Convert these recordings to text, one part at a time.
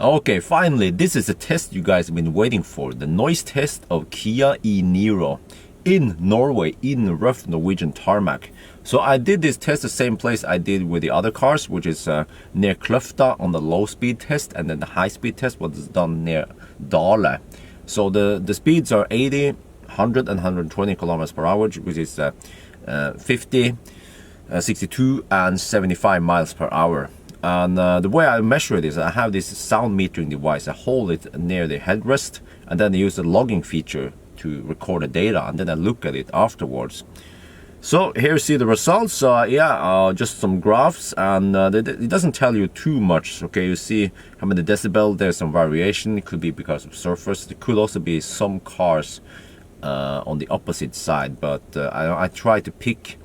Okay, finally, this is the test you guys have been waiting for. The noise test of Kia e-Niro in Norway, in rough Norwegian tarmac. So I did this test the same place I did with the other cars, which is near Kløfta on the low speed test, and then the high speed test was done near Dale. So the speeds are 80, 100 and 120 kilometers per hour, which is 50, 62 and 75 miles per hour. And the way I measure it is I have this sound metering device. I hold it near the headrest, and then I use the logging feature to record the data, and then I look at it afterwards. So here you see the results. Just some graphs, and it doesn't tell you too much. Okay, you see how many decibel. There's some variation. It could be because of surface. It could also be some cars on the opposite side, but I try to pick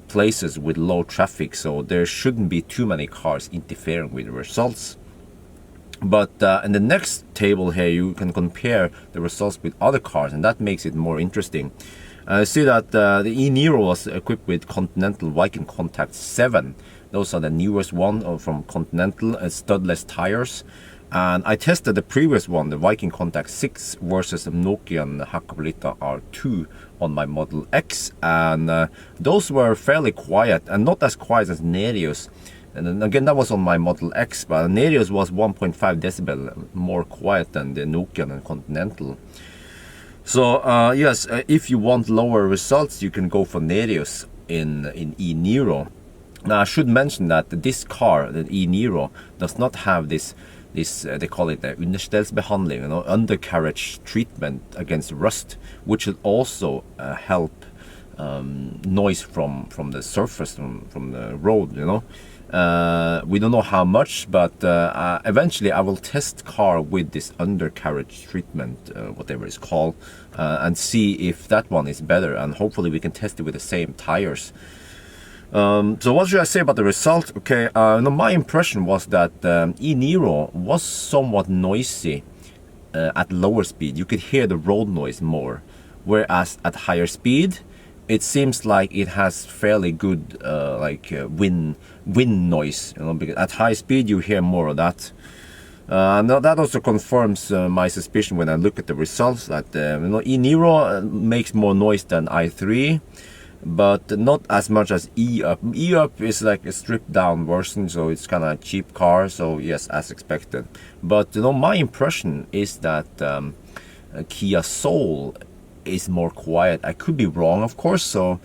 places with low traffic, so there shouldn't be too many cars interfering with the results. But in the next table here, you can compare the results with other cars, and that makes it more interesting. See that the e-Niro was equipped with Continental Viking Contact 7. Those are the newest one from Continental, studless tires. And I tested the previous one, the Viking Contact 6 versus the Nokian Hakkapeliitta R2 on my Model X, and those were fairly quiet, and not as quiet as Nerios. And then again, that was on my Model X, but Nerios was 1.5 decibel more quiet than the Nokian and Continental. So yes, if you want lower results, you can go for Nerios in e-Niro. Now I should mention that this car, the e-Niro, does not have this they call it the understellsbehandling, undercarriage treatment against rust, which will also help noise from the surface, from the road. We don't know how much, but eventually I will test car with this undercarriage treatment, whatever it's called, and see if that one is better, and hopefully we can test it with the same tires. So what should I say about the result? Okay, my impression was that e-Niro was somewhat noisy at lower speed. You could hear the road noise more, whereas at higher speed, it seems like it has fairly good wind noise. Because at high speed you hear more of that. And that also confirms my suspicion when I look at the results that e-Niro makes more noise than i3. But not as much as e-Up. E-Up is like a stripped down version, so it's kind of a cheap car, so yes, as expected. But my impression is that Kia Soul is more quiet. I could be wrong, of course, so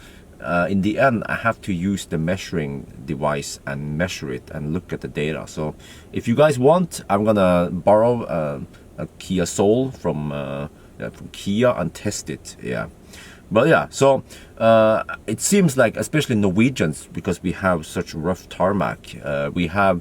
in the end I have to use the measuring device and measure it and look at the data. So if you guys want, I'm gonna borrow a Kia Soul from Kia and test it. But yeah, so it seems like, especially Norwegians, because we have such rough tarmac, we are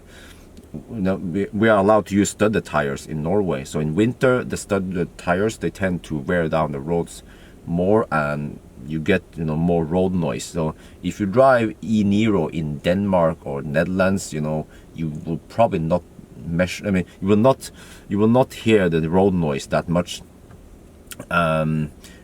allowed to use studded tires in Norway. So in winter, the studded tires, they tend to wear down the roads more, and you get more road noise. So if you drive e-Niro in Denmark or Netherlands, you will probably not measure. I mean, you will not hear the road noise that much.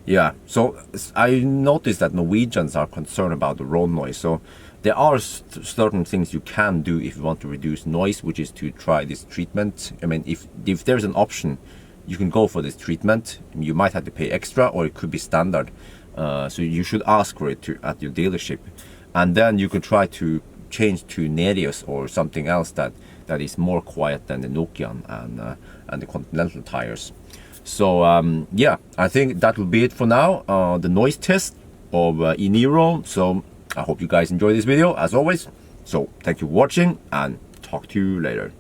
Yeah, so I noticed that Norwegians are concerned about the road noise. So there are certain things you can do if you want to reduce noise, which is to try this treatment. I mean, if there's an option, you can go for this treatment. You might have to pay extra, or it could be standard. So you should ask for it at your dealership. And then you could try to change to Nerios or something else that is more quiet than the Nokian and the Continental tires. So yeah, I think that will be it for now, the noise test of e-Niro. So I hope you guys enjoy this video as always. So thank you for watching, and talk to you later.